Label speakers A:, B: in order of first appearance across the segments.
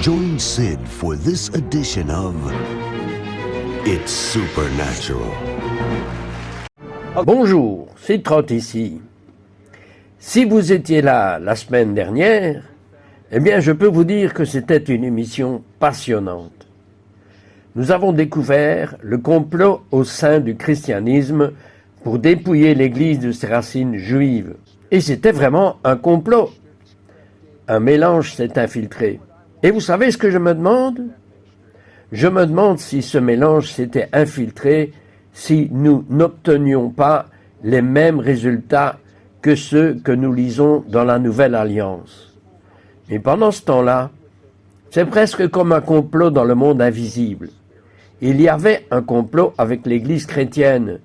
A: Join Sid for this edition of It's Supernatural.
B: Bonjour, c'est Trott ici. Si vous étiez là la semaine dernière, eh bien je peux vous dire que c'était une émission passionnante. Nous avons découvert le complot au sein du christianisme pour dépouiller l'Église de ses racines juives. Et c'était vraiment un complot. Un mélange s'est infiltré. Et vous savez ce que je me demande? Je me demande si ce mélange s'était infiltré, si nous n'obtenions pas les mêmes résultats que ceux que nous lisons dans la Nouvelle Alliance. Mais pendant ce temps-là, c'est presque comme un complot dans le monde invisible. Il y avait un complot avec l'Église chrétienne,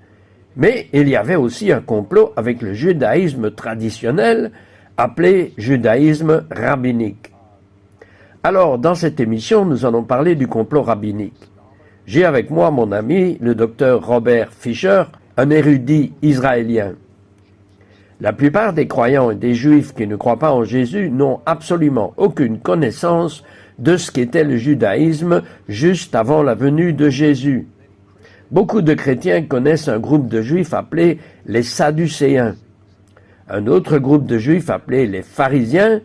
B: mais il y avait aussi un complot avec le judaïsme traditionnel, appelé judaïsme rabbinique. Alors, dans cette émission, nous allons parler du complot rabbinique. J'ai avec moi mon ami, le docteur Robert Fisher, un érudit israélien. La plupart des croyants et des juifs qui ne croient pas en Jésus n'ont absolument aucune connaissance de ce qu'était le judaïsme juste avant la venue de Jésus. Beaucoup de chrétiens connaissent un groupe de juifs appelé les Sadducéens, un autre groupe de juifs appelé les pharisiens,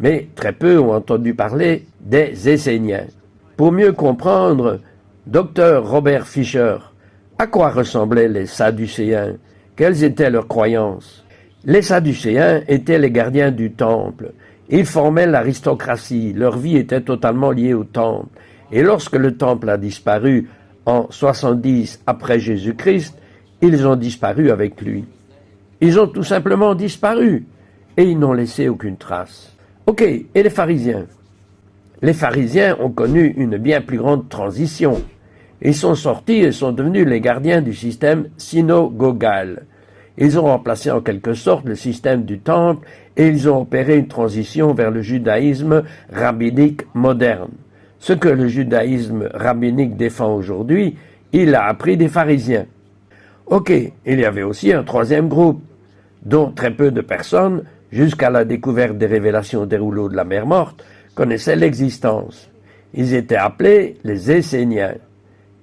B: mais très peu ont entendu parler des Esséniens. Pour mieux comprendre, Dr Robert Fisher, à quoi ressemblaient les Sadducéens? Quelles étaient leurs croyances? Les Sadducéens étaient les gardiens du temple. Ils formaient l'aristocratie. Leur vie était totalement liée au temple. Et lorsque le temple a disparu en 70 après Jésus-Christ, ils ont disparu avec lui. Ils ont tout simplement disparu et ils n'ont laissé aucune trace. Ok, et les pharisiens? Les pharisiens ont connu une bien plus grande transition. Ils sont sortis et sont devenus les gardiens du système synagogal. Ils ont remplacé en quelque sorte le système du temple et ils ont opéré une transition vers le judaïsme rabbinique moderne. Ce que le judaïsme rabbinique défend aujourd'hui, il a appris des pharisiens. Ok, il y avait aussi un troisième groupe, dont très peu de personnes, jusqu'à la découverte des révélations des rouleaux de la mer morte, connaissaient l'existence. Ils étaient appelés les Esséniens.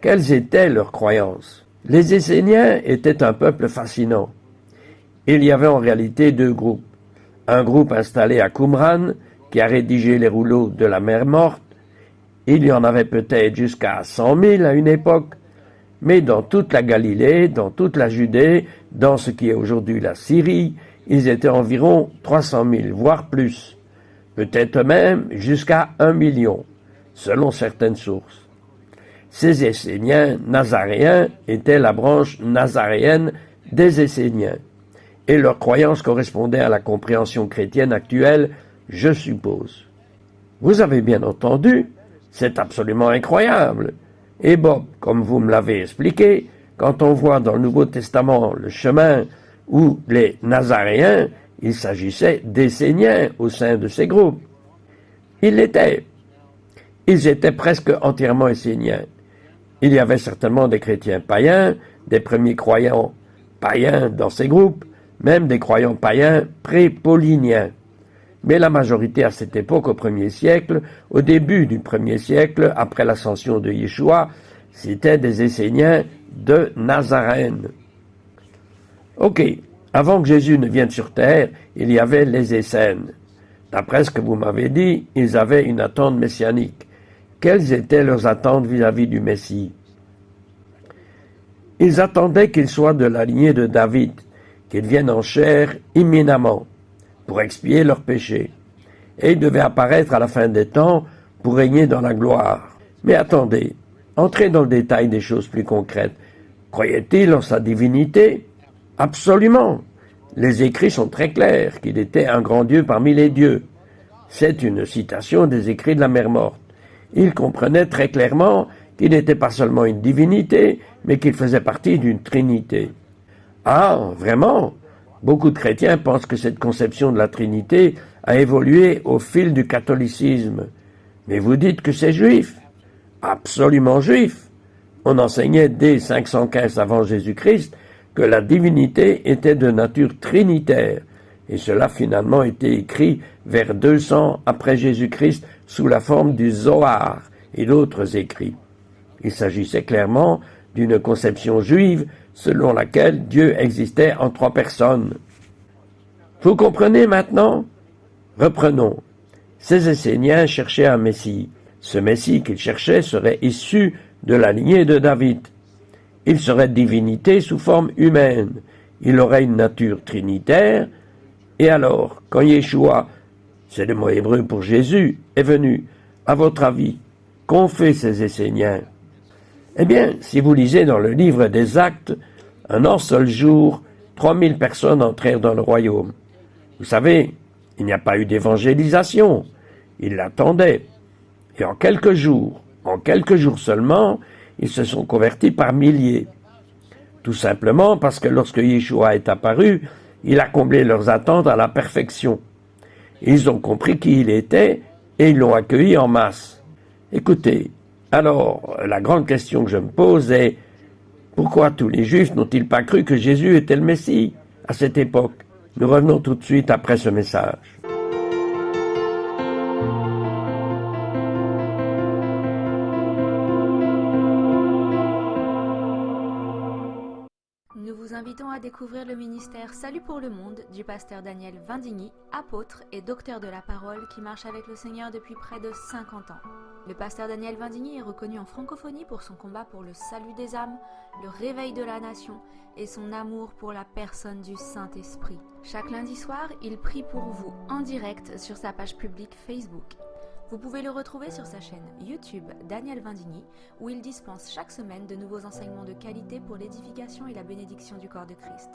B: Quelles étaient leurs croyances? Les Esséniens étaient un peuple fascinant. Il y avait en réalité deux groupes. Un groupe installé à Qumran, qui a rédigé les rouleaux de la mer morte. Il y en avait peut-être jusqu'à 100 000 à une époque, mais dans toute la Galilée, dans toute la Judée, dans ce qui est aujourd'hui la Syrie, ils étaient environ 300 000, voire plus. Peut-être même jusqu'à 1 million, selon certaines sources. Ces Esséniens nazaréens étaient la branche nazaréenne des Esséniens, et leurs croyances correspondaient à la compréhension chrétienne actuelle, je suppose. Vous avez bien entendu, c'est absolument incroyable. Et Bob, comme vous me l'avez expliqué, quand on voit dans le Nouveau Testament le chemin où les Nazaréens, il s'agissait d'Esséniens au sein de ces groupes. Ils l'étaient. Ils étaient presque entièrement Esséniens. Il y avait certainement des chrétiens païens, des premiers croyants païens dans ces groupes, même des croyants païens pré-pauliniens. Mais la majorité à cette époque, au 1er siècle, au début du 1er siècle, après l'ascension de Yeshua, c'était des Esséniens de Nazarène. Ok, avant que Jésus ne vienne sur terre, il y avait les Essènes. D'après ce que vous m'avez dit, ils avaient une attente messianique. Quelles étaient leurs attentes vis-à-vis du Messie? Ils attendaient qu'il soit de la lignée de David, qu'il vienne en chair imminemment, pour expier leurs péchés. Et il devait apparaître à la fin des temps pour régner dans la gloire. Mais attendez, entrez dans le détail des choses plus concrètes. Croyait-il en sa divinité? Absolument. Les écrits sont très clairs, qu'il était un grand Dieu parmi les dieux. C'est une citation des écrits de la mer morte. Il comprenait très clairement qu'il n'était pas seulement une divinité, mais qu'il faisait partie d'une trinité. Ah, vraiment? Beaucoup de chrétiens pensent que cette conception de la Trinité a évolué au fil du catholicisme. Mais vous dites que c'est juif? Absolument juif. On enseignait dès 515 avant Jésus-Christ que la divinité était de nature trinitaire. et cela a finalement été écrit vers 200 après Jésus-Christ sous la forme du Zohar et d'autres écrits. Il s'agissait clairement d'une conception juive selon laquelle Dieu existait en 3 personnes. Vous comprenez maintenant? Reprenons. Ces Esséniens cherchaient un Messie. Ce Messie qu'ils cherchaient serait issu de la lignée de David. Il serait divinité sous forme humaine. Il aurait une nature trinitaire. Et alors, quand Yeshua, c'est le mot hébreu pour Jésus, est venu, à votre avis, qu'ont fait ces Esséniens? Eh bien, si vous lisez dans le livre des Actes, un seul jour, 3000 personnes entrèrent dans le royaume. Vous savez, il n'y a pas eu d'évangélisation. Ils l'attendaient. Et en quelques jours seulement, ils se sont convertis par milliers. Tout simplement parce que lorsque Yeshua est apparu, il a comblé leurs attentes à la perfection. Ils ont compris qui il était et ils l'ont accueilli en masse. Écoutez, alors, la grande question que je me pose est, pourquoi tous les Juifs n'ont-ils pas cru que Jésus était le Messie à cette époque? Nous revenons tout de suite après ce message.
C: Nous vous invitons à découvrir le ministère Salut pour le monde du pasteur Daniel Vindigny, apôtre et docteur de la parole qui marche avec le Seigneur depuis près de 50 ans. Le pasteur Daniel Vindigny est reconnu en francophonie pour son combat pour le salut des âmes, le réveil de la nation et son amour pour la personne du Saint-Esprit. Chaque lundi soir, il prie pour vous en direct sur sa page publique Facebook. Vous pouvez le retrouver sur sa chaîne YouTube Daniel Vindigny, où il dispense chaque semaine de nouveaux enseignements de qualité pour l'édification et la bénédiction du corps de Christ.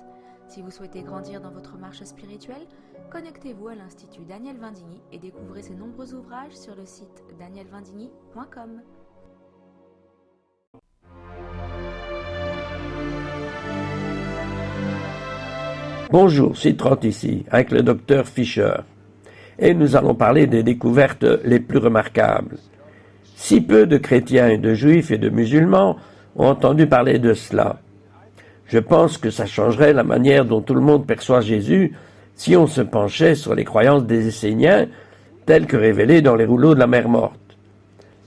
C: Si vous souhaitez grandir dans votre marche spirituelle, connectez-vous à l'Institut Daniel Vindigny et découvrez ses nombreux ouvrages sur le site danielvindigny.com.
B: Bonjour, c'est Trot ici, avec le docteur Fischer. Et nous allons parler des découvertes les plus remarquables. Si peu de chrétiens et de juifs et de musulmans ont entendu parler de cela. Je pense que ça changerait la manière dont tout le monde perçoit Jésus si on se penchait sur les croyances des Esséniens telles que révélées dans les rouleaux de la mer morte.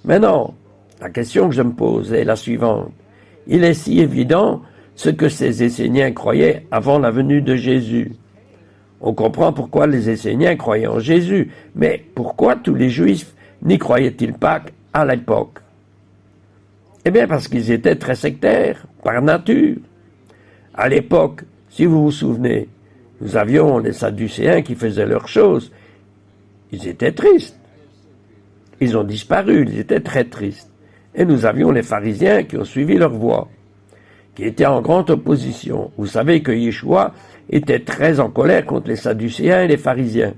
B: Mais non, la question que je me pose est la suivante. Il est si évident ce que ces Esséniens croyaient avant la venue de Jésus. On comprend pourquoi les Esséniens croyaient en Jésus, mais pourquoi tous les Juifs n'y croyaient-ils pas à l'époque? Eh bien parce qu'ils étaient très sectaires, par nature. À l'époque, si vous vous souvenez, nous avions les Sadducéens qui faisaient leurs choses. Ils étaient tristes. Ils ont disparu, ils étaient très tristes. Et nous avions les pharisiens qui ont suivi leur voie, qui étaient en grande opposition. Vous savez que Yeshua était très en colère contre les Sadducéens et les pharisiens.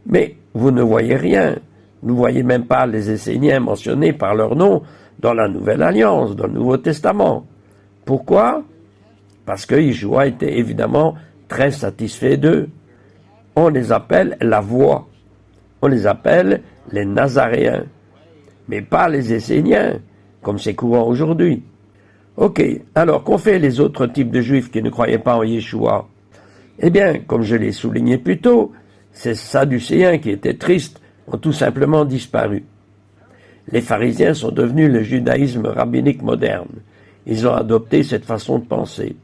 B: Mais vous ne voyez rien. Vous ne voyez même pas les Esséniens mentionnés par leur nom dans la Nouvelle Alliance, dans le Nouveau Testament. Pourquoi? Parce que Yeshua était évidemment très satisfait d'eux. On les appelle la voie. On les appelle les Nazaréens. Mais pas les Esséniens, comme c'est courant aujourd'hui. Ok, alors qu'ont fait les autres types de Juifs qui ne croyaient pas en Yeshua? Eh bien, comme je l'ai souligné plus tôt, ces Sadducéens qui étaient tristes ont tout simplement disparu. Les pharisiens sont devenus le judaïsme rabbinique moderne. Ils ont adopté cette façon de penser.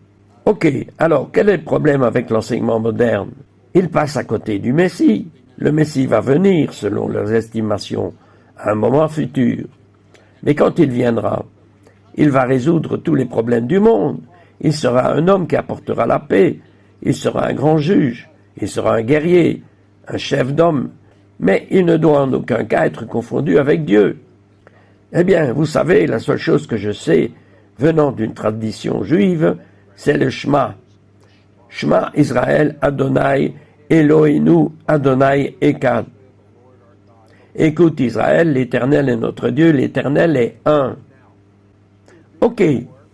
B: Ok, alors quel est le problème avec l'enseignement moderne? Ils passent à côté du Messie. Le Messie va venir, selon leurs estimations, à un moment futur. Mais quand il viendra, il va résoudre tous les problèmes du monde. Il sera un homme qui apportera la paix. Il sera un grand juge. Il sera un guerrier, un chef d'homme. Mais il ne doit en aucun cas être confondu avec Dieu. Eh bien, vous savez, la seule chose que je sais, venant d'une tradition juive, c'est le Shema. Shema Israël Adonai Eloheinu Adonai Echad. Écoute Israël, l'Éternel est notre Dieu, l'Éternel est un. Ok,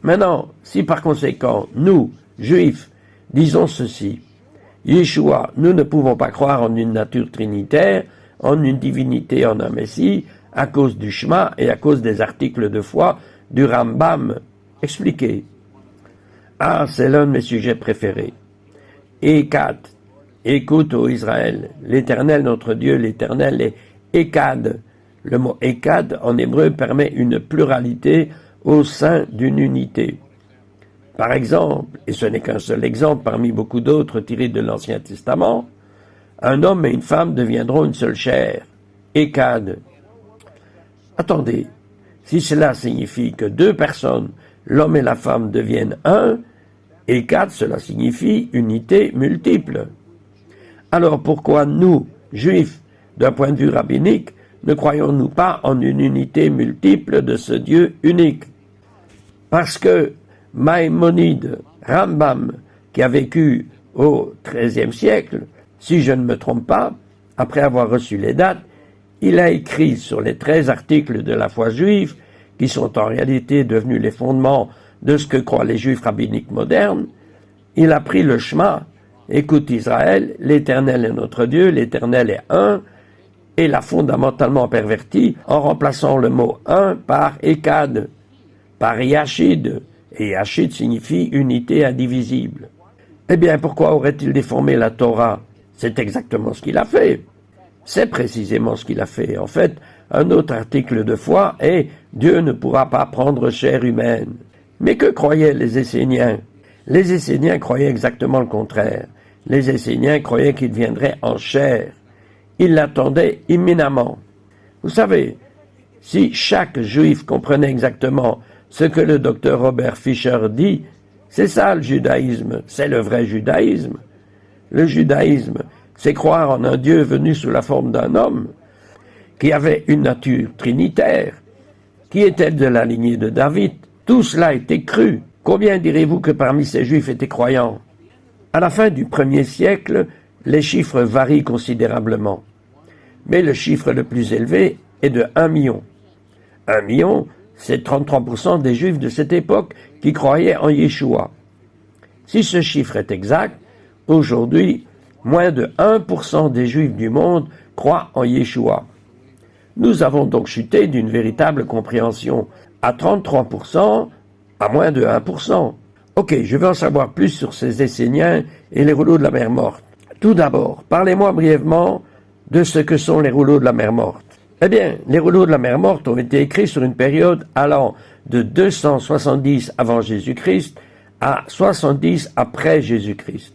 B: maintenant, si par conséquent, nous, Juifs, disons ceci, Yeshua, nous ne pouvons pas croire en une nature trinitaire, en une divinité, en un Messie, à cause du Shema et à cause des articles de foi du Rambam. Expliquez. Ah, c'est l'un de mes sujets préférés. Echad. Écoute, ô Israël, l'Éternel notre Dieu, l'Éternel est Écad. Le mot Écad en hébreu permet une pluralité au sein d'une unité. Par exemple, et ce n'est qu'un seul exemple parmi beaucoup d'autres tirés de l'Ancien Testament, un homme et une femme deviendront une seule chair. Écad. Attendez, si cela signifie que deux personnes, l'homme et la femme, deviennent un, Écad, cela signifie unité multiple. Alors pourquoi nous, juifs, d'un point de vue rabbinique, ne croyons-nous pas en une unité multiple de ce Dieu unique? Parce que Maïmonide, Rambam, qui a vécu au XIIIe siècle, si je ne me trompe pas, après avoir reçu les dates, il a écrit sur les 13 articles de la foi juive, qui sont en réalité devenus les fondements de ce que croient les juifs rabbiniques modernes, il a pris le chemin. Écoute Israël, l'Éternel est notre Dieu, l'Éternel est un, et l'a fondamentalement perverti en remplaçant le mot un par Écad, par Yachid, et Yachid signifie unité indivisible. Eh bien, pourquoi aurait-il déformé la Torah? C'est exactement ce qu'il a fait. C'est précisément ce qu'il a fait. En fait, un autre article de foi est « Dieu ne pourra pas prendre chair humaine ». Mais que croyaient les Esséniens? Les Esséniens croyaient exactement le contraire. Les Esséniens croyaient qu'il viendrait en chair. Ils l'attendaient imminemment. Vous savez, si chaque juif comprenait exactement ce que le docteur Robert Fisher dit, c'est ça le judaïsme, c'est le vrai judaïsme. Le judaïsme, c'est croire en un Dieu venu sous la forme d'un homme, qui avait une nature trinitaire, qui était de la lignée de David. Tout cela était cru. Combien direz-vous que parmi ces juifs étaient croyants? À la fin du 1er siècle, les chiffres varient considérablement. Mais le chiffre le plus élevé est de 1 million. 1 million, c'est 33% des juifs de cette époque qui croyaient en Yeshua. Si ce chiffre est exact, aujourd'hui, moins de 1% des juifs du monde croient en Yeshua. Nous avons donc chuté d'une véritable compréhension à 33% à moins de 1%. Ok, je veux en savoir plus sur ces Esséniens et les rouleaux de la mer Morte. Tout d'abord, parlez-moi brièvement de ce que sont les rouleaux de la mer Morte. Eh bien, les rouleaux de la mer Morte ont été écrits sur une période allant de 270 avant Jésus-Christ à 70 après Jésus-Christ.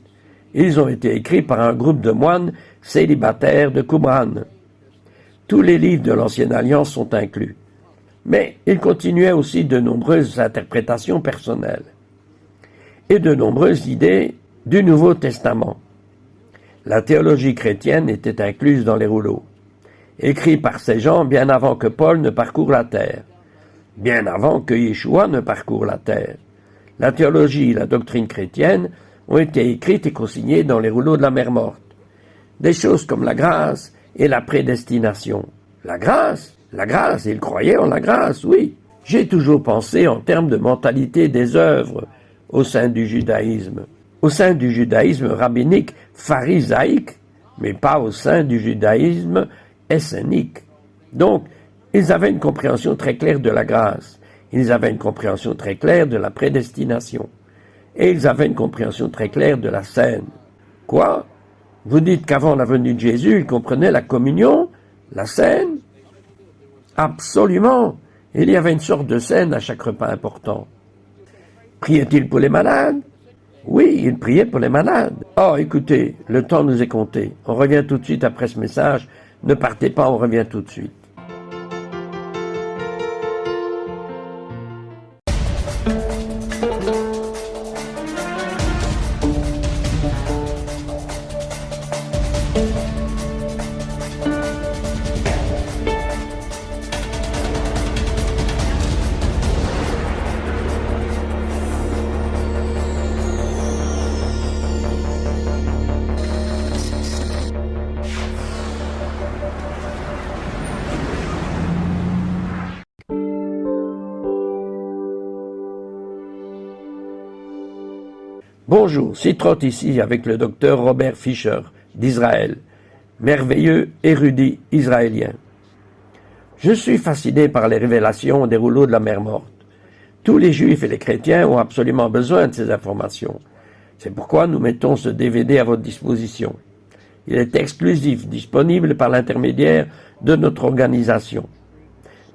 B: Ils ont été écrits par un groupe de moines célibataires de Qumran. Tous les livres de l'Ancienne Alliance sont inclus. Mais il continuait aussi de nombreuses interprétations personnelles et de nombreuses idées du Nouveau Testament. La théologie chrétienne était incluse dans les rouleaux, écrits par ces gens bien avant que Paul ne parcourt la terre, bien avant que Yeshua ne parcourt la terre. La théologie et la doctrine chrétienne ont été écrites et consignées dans les rouleaux de la mer Morte. Des choses comme la grâce et la prédestination. La grâce, ils croyaient en la grâce, oui. J'ai toujours pensé en termes de mentalité des œuvres au sein du judaïsme. Au sein du judaïsme rabbinique pharisaïque, mais pas au sein du judaïsme essénique. Donc, ils avaient une compréhension très claire de la grâce. Ils avaient une compréhension très claire de la prédestination. Et ils avaient une compréhension très claire de la scène. Quoi? Vous dites qu'avant la venue de Jésus, ils comprenaient la communion, la scène? Absolument. Il y avait une sorte de scène à chaque repas important. Priait-il pour les malades? Oui, il priait pour les malades. Oh, écoutez, le temps nous est compté. On revient tout de suite après ce message. Ne partez pas, on revient tout de suite. Bonjour, Citrotte ici avec le docteur Robert Fisher d'Israël, merveilleux érudit israélien. Je suis fasciné par les révélations des rouleaux de la mer Morte. Tous les juifs et les chrétiens ont absolument besoin de ces informations. C'est pourquoi nous mettons ce DVD à votre disposition. Il est exclusif, disponible par l'intermédiaire de notre organisation.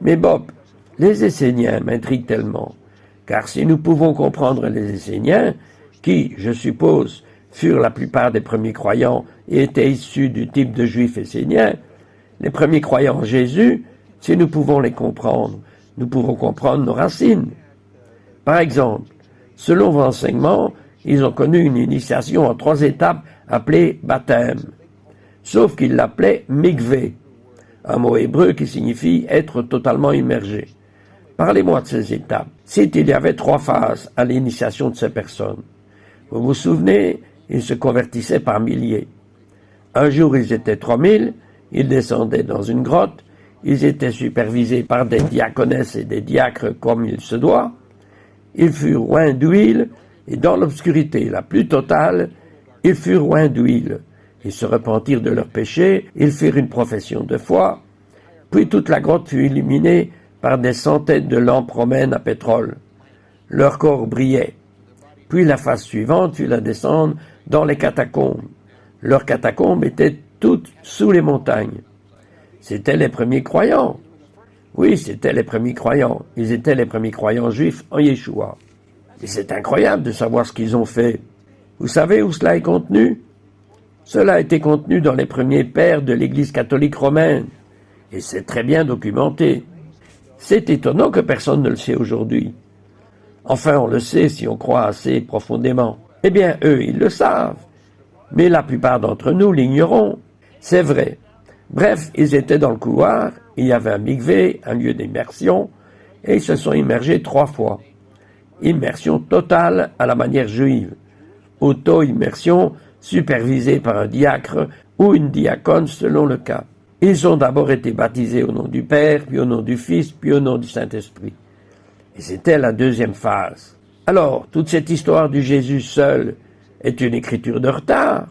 B: Mais Bob, les Esséniens m'intriguent tellement, car si nous pouvons comprendre les Esséniens, qui, je suppose, furent la plupart des premiers croyants et étaient issus du type de juifs esséniens, les premiers croyants en Jésus, si nous pouvons les comprendre, nous pourrons comprendre nos racines. Par exemple, selon vos enseignements, ils ont connu une initiation en 3 étapes appelée baptême, sauf qu'ils l'appelaient mikvé, un mot hébreu qui signifie être totalement immergé. Parlez-moi de ces étapes. S'il y avait 3 phases à l'initiation de ces personnes. Vous vous souvenez, ils se convertissaient par milliers. Un jour, ils étaient 3000, ils descendaient dans une grotte, ils étaient supervisés par des diaconesses et des diacres comme il se doit, ils furent oints d'huile, et dans l'obscurité la plus totale, ils furent oints d'huile. Ils se repentirent de leurs péchés, ils firent une profession de foi, puis toute la grotte fut illuminée par des centaines de lampes romaines à pétrole. Leur corps brillait. Puis la phase suivante fut la descente dans les catacombes. Leurs catacombes étaient toutes sous les montagnes. C'étaient les premiers croyants. Oui, c'étaient les premiers croyants. Ils étaient les premiers croyants juifs en Yeshua. Et c'est incroyable de savoir ce qu'ils ont fait. Vous savez où cela est contenu? Cela a été contenu dans les premiers pères de l'Église catholique romaine. Et c'est très bien documenté. C'est étonnant que personne ne le sait aujourd'hui. Enfin, on le sait si on croit assez profondément. Eh bien, eux, ils le savent. Mais la plupart d'entre nous l'ignorons. C'est vrai. Bref, ils étaient dans le couloir, il y avait un mikvé, un lieu d'immersion, et ils se sont immergés 3 fois. Immersion totale à la manière juive. Auto-immersion supervisée par un diacre ou une diaconne selon le cas. Ils ont d'abord été baptisés au nom du Père, puis au nom du Fils, puis au nom du Saint-Esprit. Et c'était la 2e phase. Alors, toute cette histoire du Jésus seul est une écriture de retard?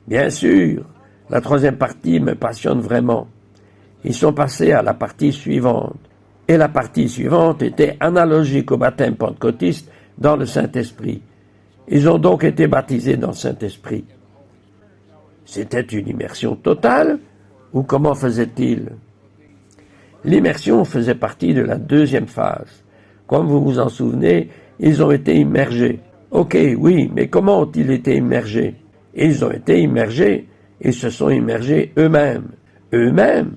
B: Bien sûr, la 3e partie me passionne vraiment. Ils sont passés à la partie suivante. Et la partie suivante était analogique au baptême pentecôtiste dans le Saint-Esprit. Ils ont donc été baptisés dans le Saint-Esprit. C'était une immersion totale, ou comment faisait-il? L'immersion faisait partie de la 2e phase. Comme vous vous en souvenez, ils ont été immergés. Ok, oui, mais comment ont-ils été immergés? Ils ont été immergés, ils se sont immergés eux-mêmes. Eux-mêmes?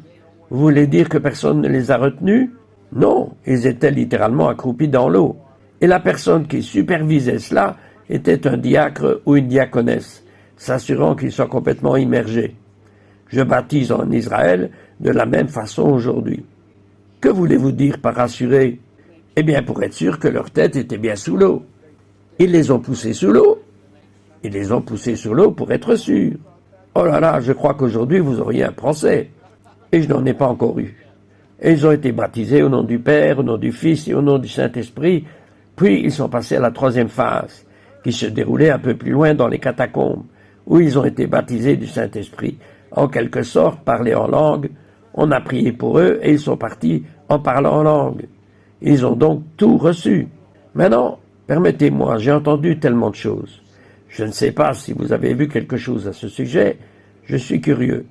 B: Vous voulez dire que personne ne les a retenus? Non, ils étaient littéralement accroupis dans l'eau. Et la personne qui supervisait cela était un diacre ou une diaconesse, s'assurant qu'ils soient complètement immergés. Je baptise en Israël de la même façon aujourd'hui. Que voulez-vous dire par rassurer? Eh bien, pour être sûr que leur tête était bien sous l'eau. Ils les ont poussés sous l'eau. Ils les ont poussés sous l'eau pour être sûrs. Oh là là, je crois qu'aujourd'hui vous auriez un procès. Et je n'en ai pas encore eu. Et ils ont été baptisés au nom du Père, au nom du Fils et au nom du Saint-Esprit. Puis ils sont passés à la 3e phase, qui se déroulait un peu plus loin dans les catacombes, où ils ont été baptisés du Saint-Esprit. En quelque sorte, parlés en langue, on a prié pour eux et ils sont partis en parlant en langue. Ils ont donc tout reçu. Maintenant, permettez-moi, j'ai entendu tellement de choses. Je ne sais pas si vous avez vu quelque chose à ce sujet, je suis curieux.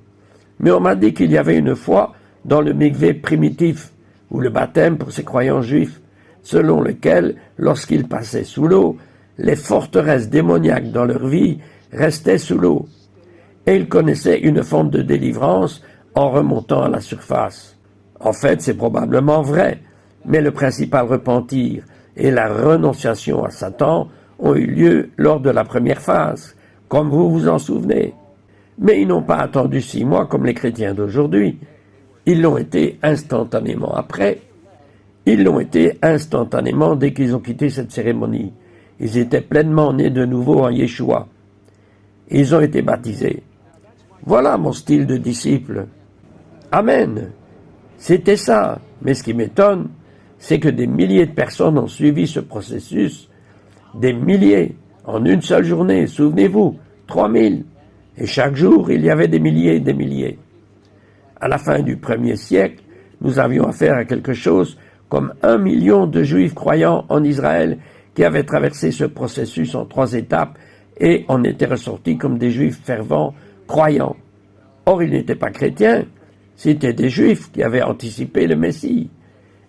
B: Mais on m'a dit qu'il y avait une foi dans le mikvé primitif, ou le baptême pour ces croyants juifs, selon lequel, lorsqu'ils passaient sous l'eau, les forteresses démoniaques dans leur vie restaient sous l'eau. Et ils connaissaient une forme de délivrance en remontant à la surface. En fait, c'est probablement vrai, mais le principal repentir et la renonciation à Satan ont eu lieu lors de la première phase, comme vous vous en souvenez. Mais ils n'ont pas attendu 6 mois comme les chrétiens d'aujourd'hui. Ils l'ont été instantanément après. Ils l'ont été instantanément dès qu'ils ont quitté cette cérémonie. Ils étaient pleinement nés de nouveau en Yeshua. Ils ont été baptisés. Voilà mon style de disciple. Amen. C'était ça. Mais ce qui m'étonne, c'est que des milliers de personnes ont suivi ce processus. Des milliers, en une seule journée, souvenez-vous, 3000. Et chaque jour, il y avait des milliers et des milliers. À la fin du 1er siècle, nous avions affaire à quelque chose comme 1 million de juifs croyants en Israël qui avaient traversé ce processus en 3 étapes et en étaient ressortis comme des juifs fervents croyants. Or, ils n'étaient pas chrétiens, c'étaient des Juifs qui avaient anticipé le Messie,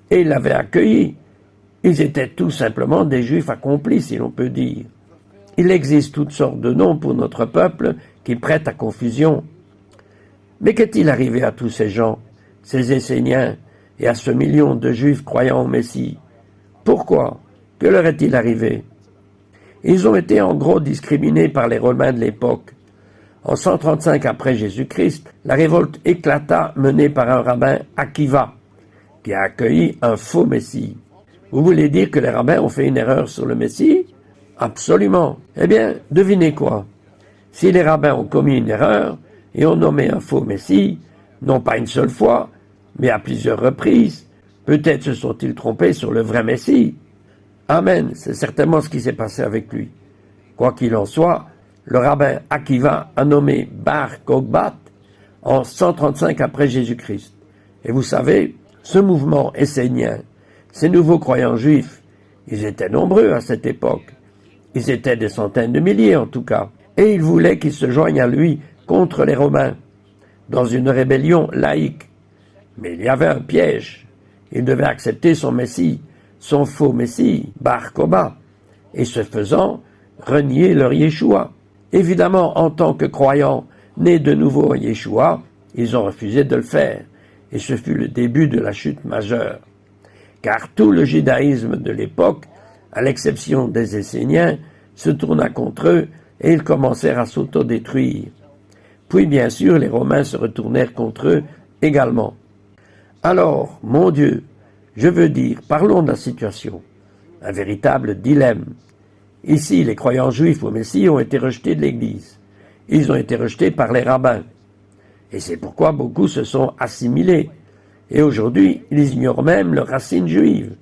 B: et ils l'avaient accueilli. Ils étaient tout simplement des Juifs accomplis, si l'on peut dire. Il existe toutes sortes de noms pour notre peuple qui prêtent à confusion. Mais qu'est-il arrivé à tous ces gens, ces Esséniens, et à ce million de Juifs croyant au Messie? Pourquoi? Que leur est-il arrivé? Ils ont été en gros discriminés par les Romains de l'époque. En 135 après Jésus-Christ, la révolte éclata menée par un rabbin Akiva, qui a accueilli un faux Messie. Vous voulez dire que les rabbins ont fait une erreur sur le Messie? Absolument. Eh bien, devinez quoi? Si les rabbins ont commis une erreur et ont nommé un faux Messie, non pas une seule fois, mais à plusieurs reprises, peut-être se sont-ils trompés sur le vrai Messie. Amen, c'est certainement ce qui s'est passé avec lui. Quoi qu'il en soit, le rabbin Akiva a nommé Bar Kokhba en 135 après Jésus-Christ. Et vous savez, ce mouvement essénien, ces nouveaux croyants juifs, ils étaient nombreux à cette époque. Ils étaient des centaines de milliers en tout cas. Et ils voulaient qu'ils se joignent à lui contre les Romains, dans une rébellion laïque. Mais il y avait un piège. Ils devaient accepter son Messie, son faux Messie, Bar Kokhba, et ce faisant, renier leur Yeshua. Évidemment, en tant que croyants nés de nouveau en Yeshua, ils ont refusé de le faire, et ce fut le début de la chute majeure. Car tout le judaïsme de l'époque, à l'exception des Esséniens, se tourna contre eux et ils commencèrent à s'autodétruire. Puis bien sûr, les Romains se retournèrent contre eux également. Alors, mon Dieu, je veux dire, parlons de la situation. Un véritable dilemme. Ici, les croyants juifs au Messie ont été rejetés de l'Église. Ils ont été rejetés par les rabbins. Et c'est pourquoi beaucoup se sont assimilés. Et aujourd'hui, ils ignorent même leurs racines juives.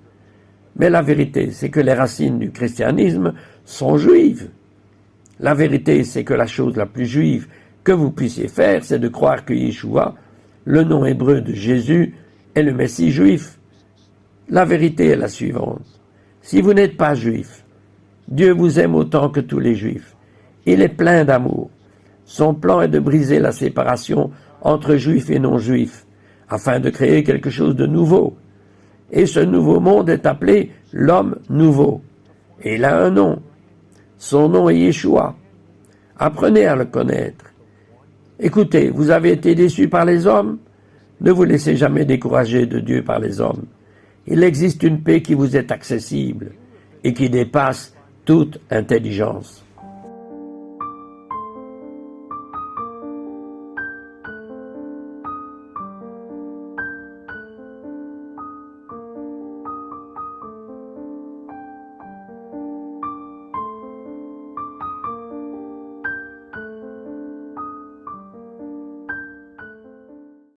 B: Mais la vérité, c'est que les racines du christianisme sont juives. La vérité, c'est que la chose la plus juive que vous puissiez faire, c'est de croire que Yeshua, le nom hébreu de Jésus, est le Messie juif. La vérité est la suivante. Si vous n'êtes pas juif, Dieu vous aime autant que tous les juifs. Il est plein d'amour. Son plan est de briser la séparation entre juifs et non-juifs, afin de créer quelque chose de nouveau. Et ce nouveau monde est appelé l'homme nouveau. Et il a un nom. Son nom est Yeshua. Apprenez à le connaître. Écoutez, vous avez été déçus par les hommes? Ne vous laissez jamais décourager de Dieu par les hommes. Il existe une paix qui vous est accessible et qui dépasse toute intelligence.